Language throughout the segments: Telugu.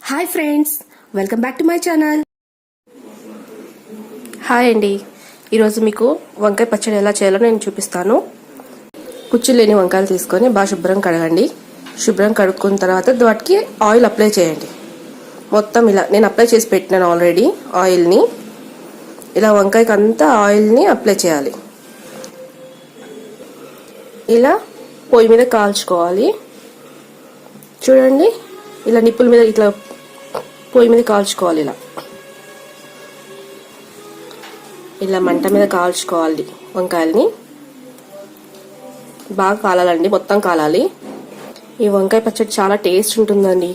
Hi friends, welcome back to my channel. Hi అండి. ఈరోజు మీకు వంకాయ పచ్చడి ఎలా చేయాలో నేను చూపిస్తాను. కుచ్చులు లేని వంకాయలు తీసుకొని బాగా శుభ్రం కడగండి. శుభ్రం కడుక్కున్న తర్వాత వాటికి ఆయిల్ అప్లై చేయండి. మొత్తం ఇలా నేను అప్లై చేసి పెట్టినాను ఆల్రెడీ ఆయిల్ని. ఇలా వంకాయకి అంతా ఆయిల్ని అప్లై చేయాలి. ఇలా పొయ్యి మీద కాల్చుకోవాలి. చూడండి, ఇలా నిప్పుల మీద ఇట్లా పొయ్యి మీద కాల్చుకోవాలి. ఇలా మంట మీద కాల్చుకోవాలి. వంకాయల్ని బాగా కాలాలండి, మొత్తం కాలాలి. ఈ వంకాయ పచ్చడి చాలా టేస్ట్ ఉంటుందండి.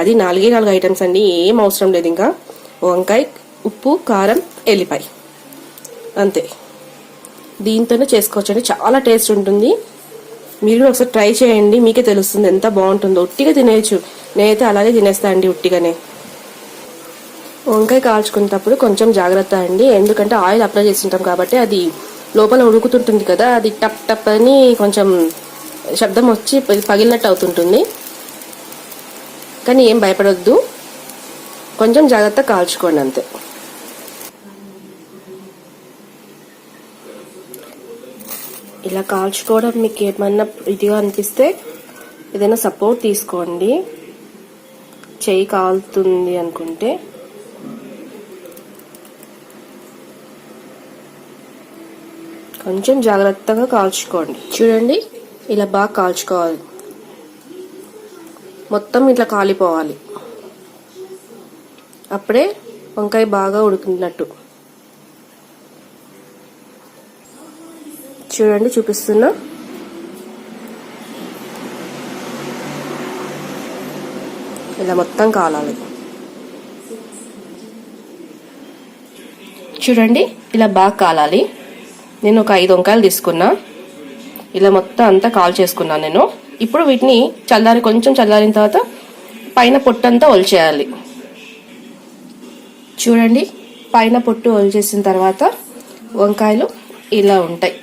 అది 4 ఐటమ్స్ అండి, ఏం అవసరం లేదు. ఇంకా వంకాయ, ఉప్పు, కారం, ఎల్లిపాయ, అంతే. దీంతోనే చేసుకోవచ్చండి, చాలా టేస్ట్ ఉంటుంది. మీరు ఒకసారి ట్రై చేయండి, మీకే తెలుస్తుంది ఎంత బాగుంటుందో. ఉట్టిగా తినేయచ్చు. నేనైతే అలాగే తినేస్తా అండి, ఉట్టిగానే. వంకాయ కాల్చుకునేటప్పుడు కొంచెం జాగ్రత్త అండి, ఎందుకంటే ఆయిల్ అప్లై చేస్తుంటాం కాబట్టి అది లోపల ఉడుకుతుంటుంది కదా, అది టప్ టప్ అని కొంచెం శబ్దం వచ్చి పగిలినట్టు అవుతుంటుంది. కానీ ఏం భయపడొద్దు, కొంచెం జాగ్రత్త కాల్చుకోండి అంతే. ఇలా కాల్చుకోవడం మీకు ఏమన్నా ఇదిగా అనిపిస్తే ఏదైనా సపోర్ట్ తీసుకోండి. చెయ్యి కాలుతుంది అనుకుంటే. కొంచెం జాగ్రత్తగా కాల్చుకోండి. చూడండి, ఇలా బాగా కాల్చుకోవాలి. మొత్తం ఇట్లా కాలిపోవాలి. అప్పుడే వంకాయ బాగా ఉడికినట్టు. చూడండి, చూపిస్తున్నా. ఇలా మొత్తం కాలాలి. చూడండి, ఇలా బాగా కాలాలి. నేను ఒక 5 వంకాయలు తీసుకున్నా. ఇలా మొత్తం అంతా కాల్ చేసుకున్నాను నేను. ఇప్పుడు వీటిని కొంచెం చల్లారిన తర్వాత పైన పొట్టంతా ఒలిచేయాలి. చూడండి, పైన పొట్టు ఒలిచేసిన తర్వాత వంకాయలు ఇలా ఉంటాయి.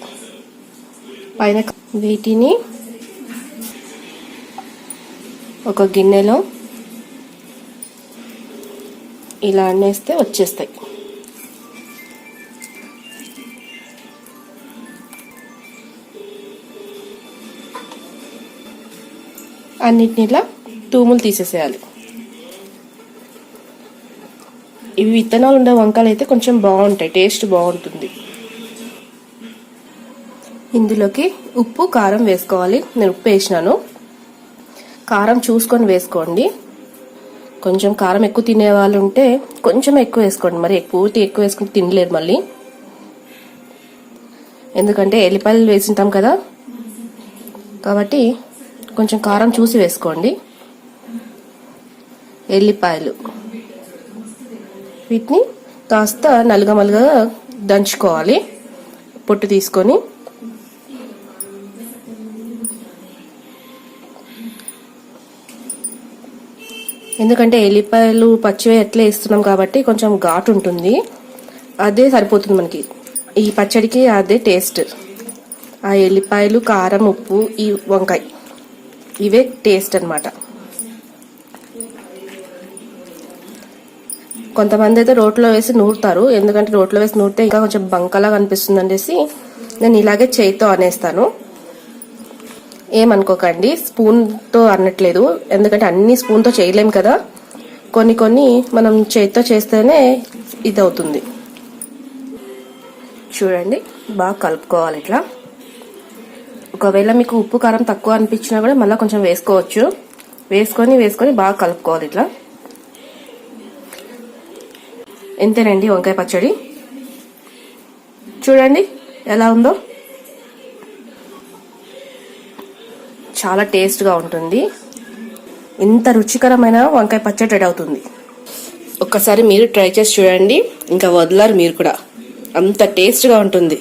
పైన వీటిని ఒక గిన్నెలో ఇలా అన్నేస్తే వచ్చేస్తాయి. అన్నిటిని ఇలా తూములు తీసేసేయాలి. ఇవి విత్తనాలు ఉండే వంకాయలు అయితే కొంచెం బాగుంటాయి, టేస్ట్ బాగుంటుంది. ఇందులోకి ఉప్పు, కారం వేసుకోవాలి. నేను ఉప్పు వేసినాను. కారం చూసుకొని వేసుకోండి. కొంచెం కారం ఎక్కువ తినే వాళ్ళు ఉంటే కొంచెం ఎక్కువ వేసుకోండి. మరి పూర్తి ఎక్కువ వేసుకుంటే తినలేరు మళ్ళీ, ఎందుకంటే ఎల్లిపాయలు వేసింటాం కదా, కాబట్టి కొంచెం కారం చూసి వేసుకోండి. ఎల్లిపాయలు వీటిని కాస్త నలుగమలుగా దంచుకోవాలి. పొట్టు తీసుకొని ఎందుకంటే ఎల్లిపాయలు పచ్చివే ఎట్లా వేస్తున్నాం కాబట్టి కొంచెం ఘాటు ఉంటుంది. అదే సరిపోతుంది మనకి ఈ పచ్చడికి, అదే టేస్ట్. ఆ ఎల్లిపాయలు, కారం, ఉప్పు, ఈ వంకాయ, ఇవే టేస్ట్ అన్నమాట. కొంతమంది అయితే రోట్లో వేసి నూరుతారు, ఎందుకంటే రోట్లో వేసి నూరితే ఇంకా కొంచెం బంకలా కనిపిస్తుంది అనేసి నేను ఇలాగే చేయితో అనేస్తాను. ఏమనుకోకండి, స్పూన్తో అనట్లేదు, ఎందుకంటే అన్ని స్పూన్తో చేయలేం కదా. కొన్ని మనం చేతితో చేస్తేనే ఇది అవుతుంది. చూడండి, బాగా కలుపుకోవాలి ఇట్లా. ఒకవేళ మీకు ఉప్పు, కారం తక్కువ అనిపించినా కూడా మళ్ళీ కొంచెం వేసుకోవచ్చు. వేసుకొని బాగా కలుపుకోవాలి ఇట్లా. ఎంతేనండి వంకాయ పచ్చడి. చూడండి ఎలా ఉందో, చాలా టేస్ట్గా ఉంటుంది. ఇంత రుచికరమైన వంకాయ పచ్చడి రెడీ అవుతుంది. ఒక్కసారి మీరు ట్రై చేసి చూడండి, ఇంకా వదలరు మీరు కూడా. అంత టేస్ట్గా ఉంటుంది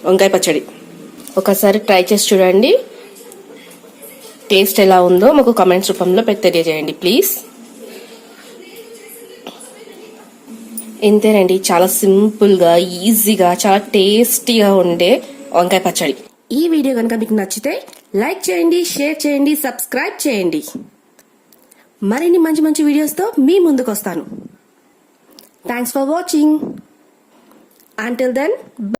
వంకాయ పచ్చడి. ఒకసారి ట్రై చేసి చూడండి. టేస్ట్ ఎలా ఉందో మాకు కామెంట్స్ రూపంలో తెలియజేయండి ప్లీజ్. ఇంతేనండి, చాలా సింపుల్గా, ఈజీగా, చాలా టేస్టీగా ఉండే వంకాయ పచ్చడి. ఈ వీడియో కనుక మీకు నచ్చితే లైక్ చేయండి, షేర్ చేయండి, సబ్స్క్రైబ్ చేయండి. మరిన్ని మంచి మంచి వీడియోస్తో మీ ముందుకు వస్తాను. Thanks for watching. Until then,